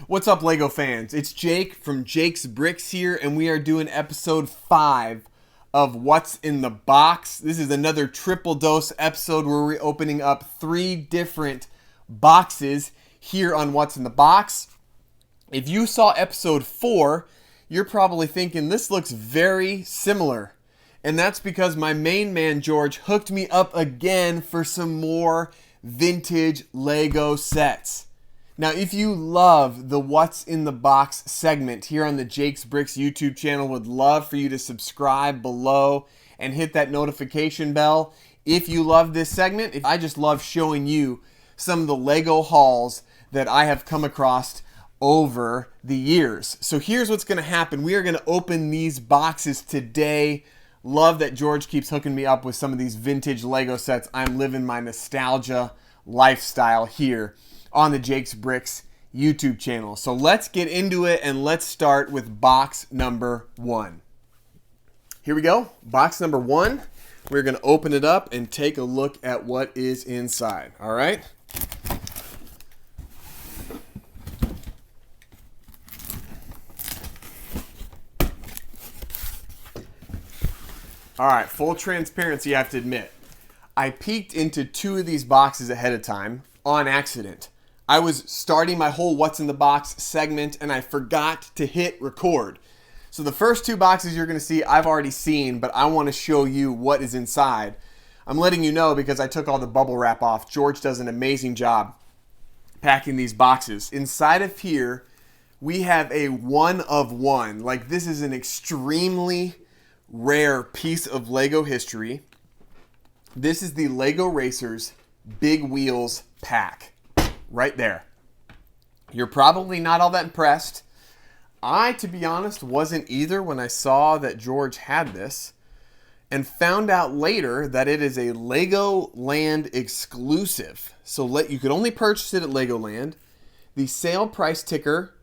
What's up, LEGO fans? It's Jake from Jake's Bricks here, and we are doing episode 5 of What's in the Box. This is another triple dose episode where we're opening up 3 different boxes here on What's in the Box. If you saw episode 4, you're probably thinking this looks very similar. And that's because my main man George hooked me up again for some more vintage LEGO sets. Now, if you love the What's in the Box segment here on the Jake's Bricks YouTube channel, would love for you to subscribe below and hit that notification bell. If you love this segment, I just love showing you some of the LEGO hauls that I have come across over the years. So here's what's going to happen. We are going to open these boxes today. Love that George keeps hooking me up with some of these vintage LEGO sets. I'm living my nostalgia lifestyle here on the Jake's Bricks YouTube channel. So let's get into it and let's start with box number 1. Here we go. Box number 1. We're going to open it up and take a look at what is inside. All right. All right, full transparency, I have to admit. I peeked into 2 of these boxes ahead of time on accident. I was starting my whole What's in the Box segment and I forgot to hit record. So the first 2 boxes you're going to see I've already seen, but I want to show you what is inside. I'm letting you know because I took all the bubble wrap off. George does an amazing job packing these boxes. Inside of here, we have a one of one. Like, this is an extremely rare piece of LEGO history. This is the LEGO Racers Big Wheels pack. Right there. You're probably not all that impressed. I, to be honest, wasn't either when I saw that George had this and found out later that it is a Legoland exclusive. So you could only purchase it at Legoland. The sale price sticker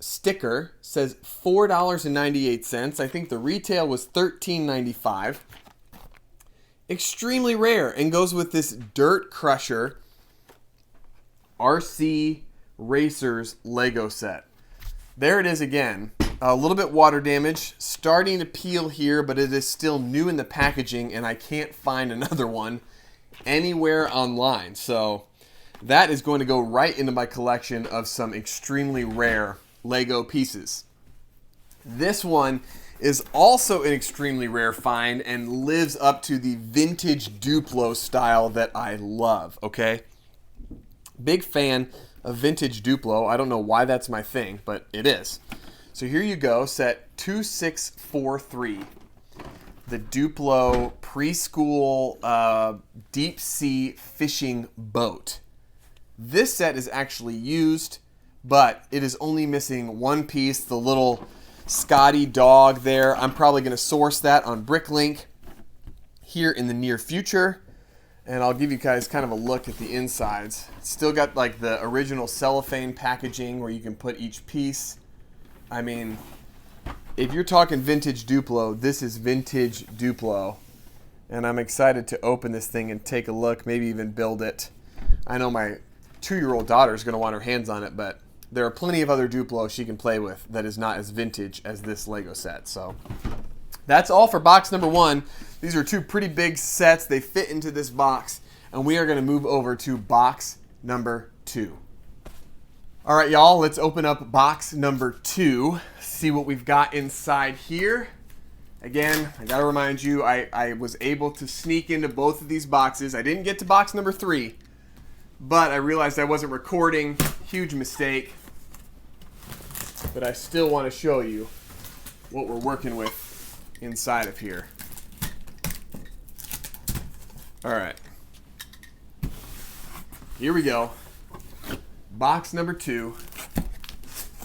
says $4.98. I think the retail was $13.95. Extremely rare and goes with this Dirt Crusher RC Racers Lego set. There it is again. A little bit water damage, starting to peel here, but it is still new in the packaging and I can't find another one anywhere online. So that is going to go right into my collection of some extremely rare LEGO pieces. This one is also an extremely rare find and lives up to the vintage Duplo style that I love, okay? Big fan of vintage Duplo. I don't know why that's my thing, but it is. So here you go, set 2643. The Duplo preschool deep sea fishing boat. This set is actually used, but it is only missing one piece, the little Scotty dog there. I'm probably going to source that on Bricklink here in the near future. And I'll give you guys kind of a look at the insides. It's still got like the original cellophane packaging where you can put each piece. I mean, if you're talking vintage Duplo, this is vintage Duplo. And I'm excited to open this thing and take a look, maybe even build it. I know my 2-year-old daughter is going to want her hands on it, but there are plenty of other Duplo she can play with that is not as vintage as this LEGO set. So that's all for box number 1. These are 2 pretty big sets. They fit into this box. And we are going to move over to box number 2. All right, y'all, let's open up box number 2. See what we've got inside here. Again, I got to remind you, I was able to sneak into both of these boxes. I didn't get to box number 3, but I realized I wasn't recording. Huge mistake. But I still want to show you what we're working with inside of here. All right, here we go. Box number 2.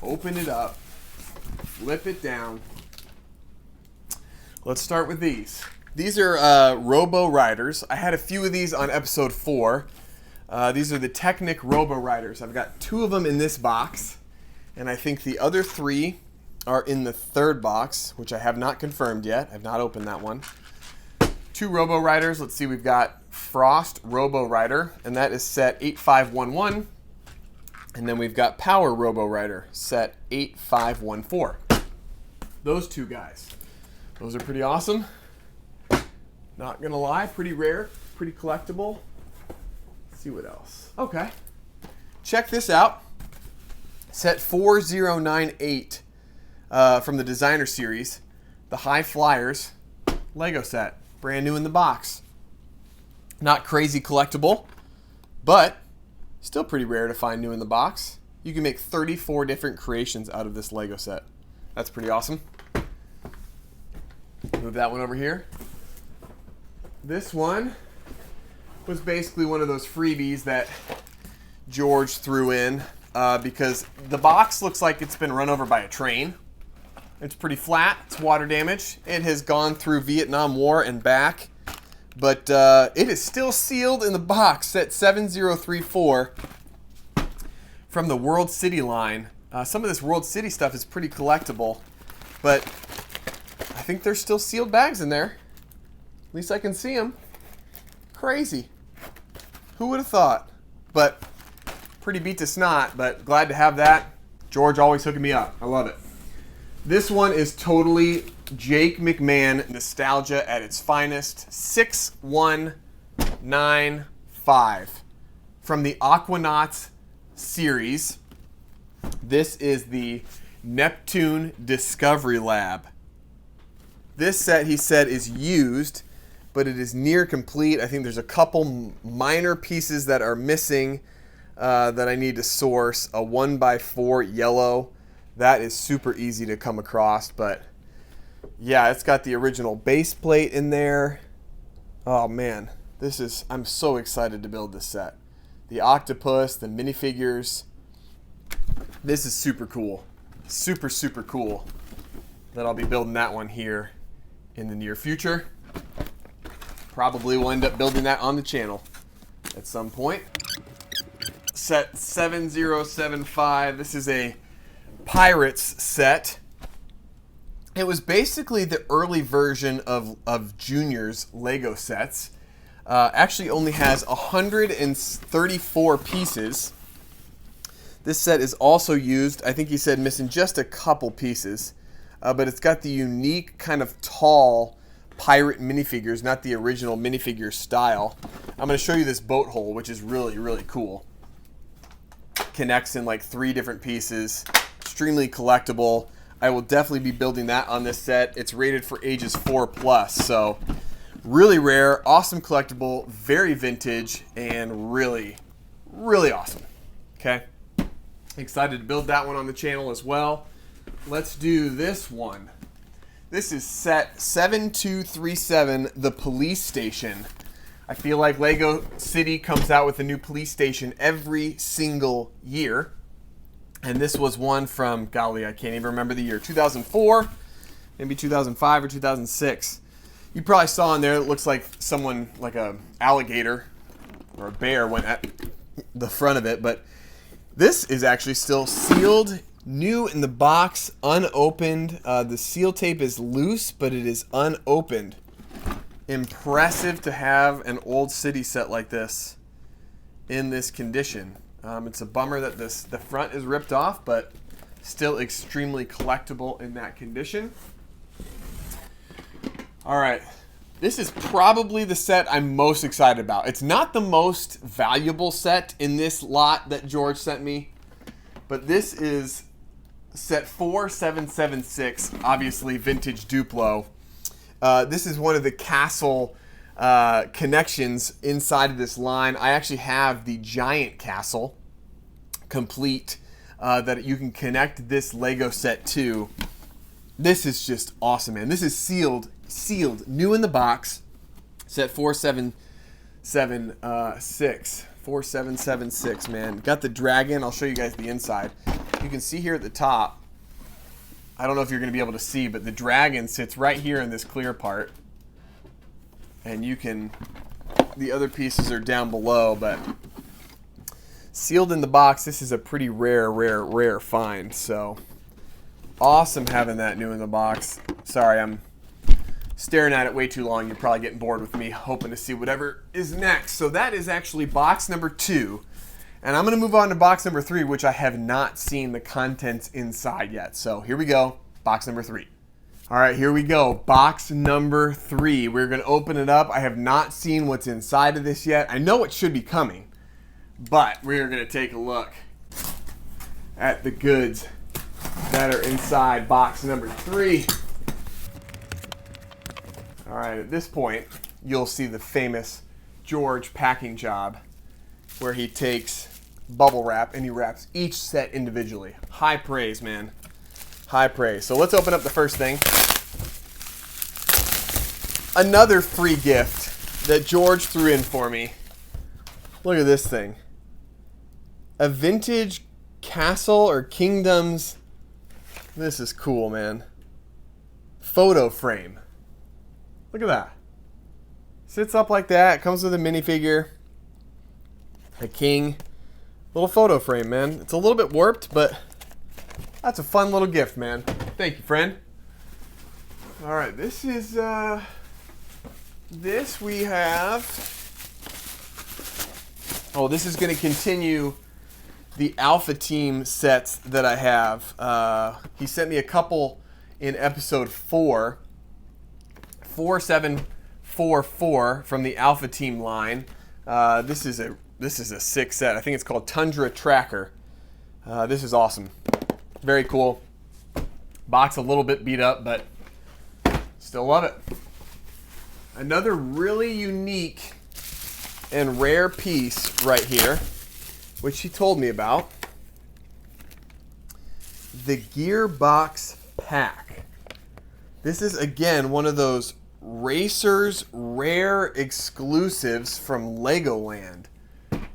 Open it up, flip it down. Let's start with these. These are Robo riders. I had a few of these on episode 4. These are the Technic Robo riders. I've got 2 of them in this box, and I think the other 3 are in the 3rd box, which I have not confirmed yet. I've not opened that one. 2 Robo riders. Let's see, we've got Frost Robo Rider, and that is set 8511. And then we've got Power Robo Rider, set 8514. Those two guys. Those are pretty awesome. Not gonna lie, pretty rare, pretty collectible. Let's see what else. Okay. Check this out. Set 4098 from the Designer Series. The High Flyers Lego set. Brand new in the box. Not crazy collectible, but still pretty rare to find new in the box. You can make 34 different creations out of this Lego set. That's pretty awesome. Move that one over here. This one was basically one of those freebies that George threw in because the box looks like it's been run over by a train. It's pretty flat. It's water damage. It has gone through Vietnam War and back, but it is still sealed in the box. Set 7034 from the World City line. Some of this World City stuff is pretty collectible, but I think there's still sealed bags in there. At least I can see them. Crazy. Who would have thought? But pretty beat to snot, but glad to have that. George always hooking me up. I love it. This one is totally Jake McMahon nostalgia at its finest. 6195 from the Aquanauts series. This is the Neptune Discovery Lab. This set, he said, is used, but it is near complete. I think there's a couple minor pieces that are missing that I need to source. A 1x4 yellow. That is super easy to come across, but yeah, it's got the original base plate in there. Oh man, I'm so excited to build this set. The octopus, the minifigures. This is super cool. Super, super cool that I'll be building that one here in the near future. Probably will end up building that on the channel at some point. Set 7075. This is a Pirates set. It was basically the early version of Junior's Lego sets. Actually only has 134 pieces. This set is also used, I think he said missing just a couple pieces, but it's got the unique kind of tall pirate minifigures, not the original minifigure style. I'm going to show you this boat hole, which is really, really cool. Connects in like 3 different pieces. Extremely collectible. I will definitely be building that on this set. It's rated for ages 4+, so really rare, awesome collectible, very vintage, and really, really awesome. Okay, excited to build that one on the channel as well. Let's do this one. This is set 7237, the police station. I feel like Lego City comes out with a new police station every single year. And this was one from, golly, I can't even remember the year, 2004, maybe 2005 or 2006. You probably saw in there, it looks like someone, like a alligator or a bear went at the front of it. But this is actually still sealed, new in the box, unopened. The seal tape is loose, but it is unopened. Impressive to have an old city set like this in this condition. It's a bummer that the front is ripped off, but still extremely collectible in that condition. All right, this is probably the set I'm most excited about. It's not the most valuable set in this lot that George sent me, but this is set 4776, obviously vintage Duplo. This is one of the castle connections inside of this line. I actually have the giant castle complete that you can connect this Lego set to. This is just awesome, man. This is sealed, new in the box. Set 4776, man. Got the dragon. I'll show you guys the inside. You can see here at the top. I don't know if you're going to be able to see, but the dragon sits right here in this clear part. And you can, the other pieces are down below, but sealed in the box. This is a pretty rare find. So awesome having that new in the box. Sorry, I'm staring at it way too long. You're probably getting bored with me, hoping to see whatever is next. So that is actually box number 2. And I'm going to move on to box number 3, which I have not seen the contents inside yet. So here we go, box number 3. All right, here we go, box number 3. We're going to open it up. I have not seen what's inside of this yet. I know it should be coming, but we're going to take a look at the goods that are inside box number 3. All right, at this point, you'll see the famous George packing job where he takes bubble wrap and he wraps each set individually. High praise, man. High praise. So let's open up the first thing. Another free gift that George threw in for me. Look at this thing. A vintage castle or kingdoms. This is cool, man. Photo frame. Look at that. Sits up like that. Comes with a minifigure. A king. Little photo frame, man. It's a little bit warped, but that's a fun little gift, man. Thank you, friend. All right, this is, this we have. Oh, this is going to continue the Alpha Team sets that I have. He sent me a couple in episode 4. 4744 from the Alpha Team line. This is a sick set. I think it's called Tundra Tracker. This is awesome. Very cool. Box a little bit beat up, but still love it. Another really unique and rare piece right here, which he told me about. The Gearbox Pack. This is, again, one of those Racers rare exclusives from Legoland.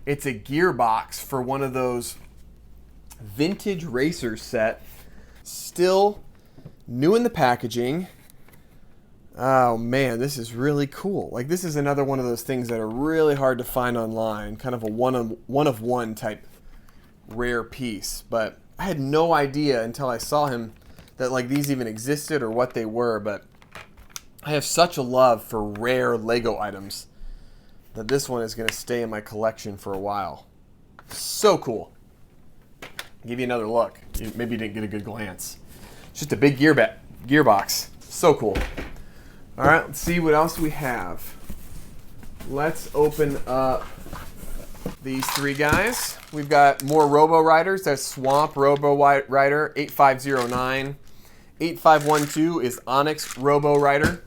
It's a gearbox for one of those vintage racer set. Still new in the packaging. Oh man, this is really cool. Like, this is another one of those things that are really hard to find online. Kind of a one of one type rare piece. But I had no idea until I saw him that like these even existed or what they were. But I have such a love for rare Lego items that this one is going to stay in my collection for a while. So cool. I'll give you another look. Maybe you didn't get a good glance. It's just a big gearbox. So cool. All right, let's see what else we have. Let's open up these 3 guys. We've got more Robo Riders. That's Swamp Robo Rider 8509. 8512 is Onyx Robo Rider.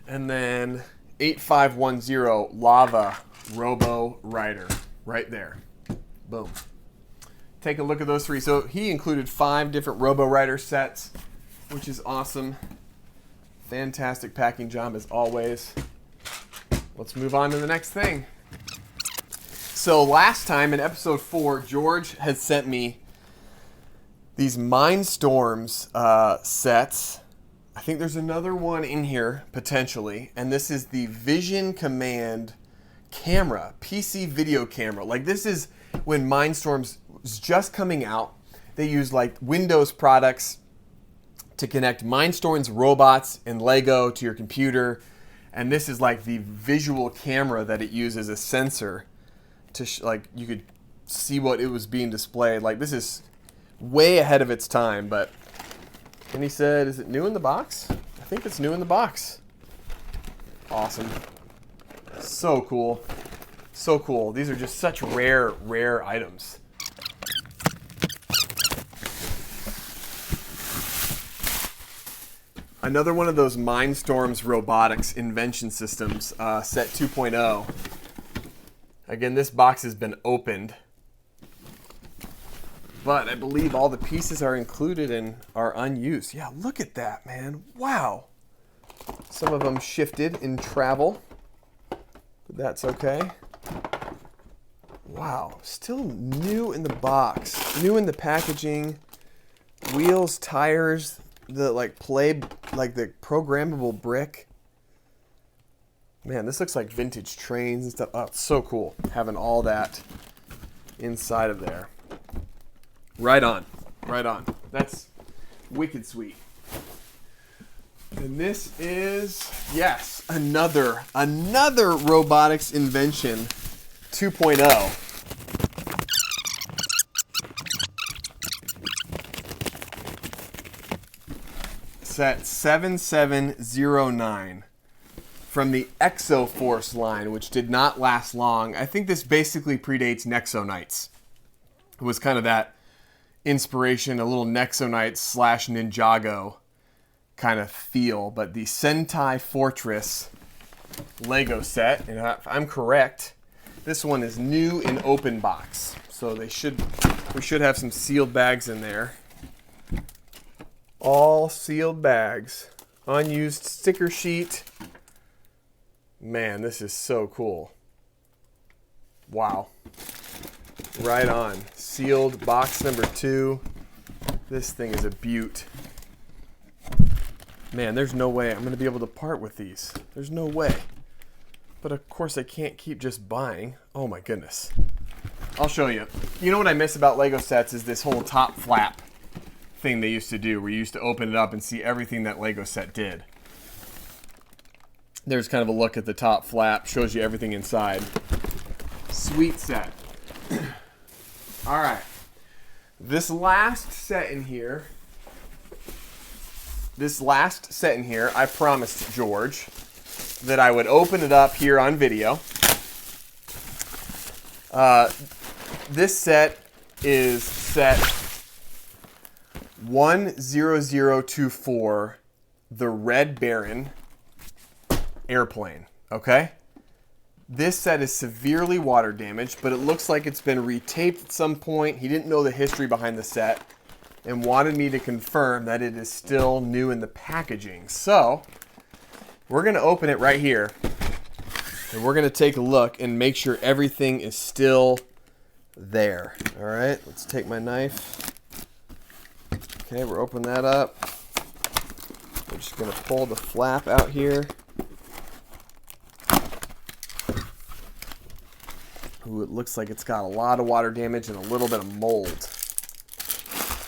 And then 8510 Lava Robo Rider right there. Boom. Take a look at those 3. So he included 5 different Robo Rider sets, which is awesome. Fantastic packing job as always. Let's move on to the next thing. So last time in episode 4, George had sent me these Mindstorms sets. I think there's another one in here, potentially. And this is the Vision Command camera, PC video camera. Like, this is when Mindstorms was just coming out. They used, like, Windows products to connect Mindstorms robots and Lego to your computer. And this is, like, the visual camera that it uses as a sensor to, like, you could see what it was being displayed. Like, this is way ahead of its time, but... And he said, is it new in the box? I think it's new in the box. Awesome. So cool. So cool. These are just such rare items. Another one of those Mindstorms robotics invention systems, set 2.0. Again, this box has been opened. But I believe all the pieces are included and are unused. Yeah, look at that, man. Wow. Some of them shifted in travel. But that's okay. Wow. Still new in the box. New in the packaging. Wheels, tires, the the programmable brick. Man, this looks like vintage trains and stuff. Oh, it's so cool having all that inside of there. Right on. Right on. That's wicked sweet. And this is, yes, another robotics invention 2.0. Set 7709 from the Exoforce line, which did not last long. I think this basically predates Nexo Knights. It was kind of that inspiration, a little Nexo Knights / Ninjago kind of feel. But the Sentai Fortress Lego set, and if I'm correct, this one is new in open box. So we should have some sealed bags in there. All sealed bags. Unused sticker sheet. Man, this is so cool. Wow. Right on. Sealed box number 2. This thing is a beaut. Man, there's no way I'm going to be able to part with these. There's no way. But of course I can't keep just buying. Oh my goodness. I'll show you. You know what I miss about Lego sets is this whole top flap thing they used to do, where you used to open it up and see everything that Lego set did. There's kind of a look at the top flap, shows you everything inside. Sweet set. All right, this last set in here, I promised George that I would open it up here on video. This set is set 10024, the Red Baron airplane, okay? This set is severely water damaged, but it looks like it's been retaped at some point. He didn't know the history behind the set and wanted me to confirm that it is still new in the packaging. So, we're going to open it right here, and we're going to take a look and make sure everything is still there. All right, let's take my knife. Okay, we're opening that up. We're just going to pull the flap out here. Ooh, it looks like it's got a lot of water damage and a little bit of mold.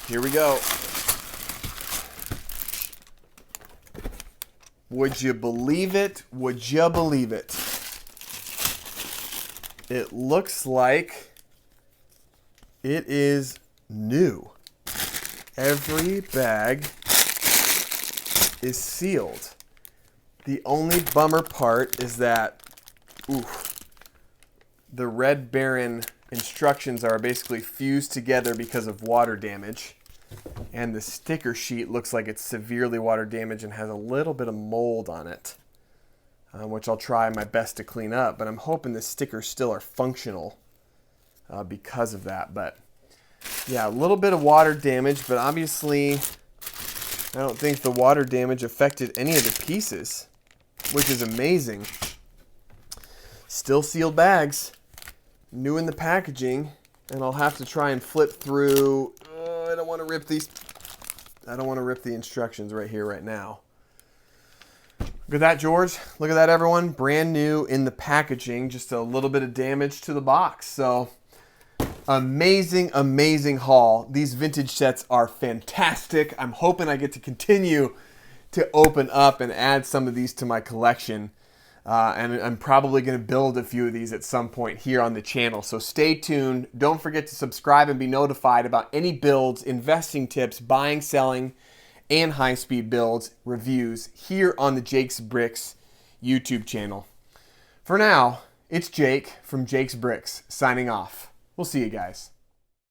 Here we go. Would you believe it? Would you believe it? It looks like it is new. Every bag is sealed. The only bummer part is that, the Red Baron instructions are basically fused together because of water damage. And the sticker sheet looks like it's severely water damaged and has a little bit of mold on it, which I'll try my best to clean up. But I'm hoping the stickers still are functional because of that. But yeah, a little bit of water damage, but obviously I don't think the water damage affected any of the pieces, which is amazing. Still sealed bags, new in the packaging, and I'll have to try and flip through. I don't want to rip these. I don't want to rip the instructions right here, right now. Look at that, George. Look at that, everyone. Brand new in the packaging. Just a little bit of damage to the box. So, amazing, amazing haul. These vintage sets are fantastic. I'm hoping I get to continue to open up and add some of these to my collection. And I'm probably going to build a few of these at some point here on the channel. So stay tuned. Don't forget to subscribe and be notified about any builds, investing tips, buying, selling, and high-speed builds, reviews here on the Jake's Bricks YouTube channel. For now, it's Jake from Jake's Bricks signing off. We'll see you guys.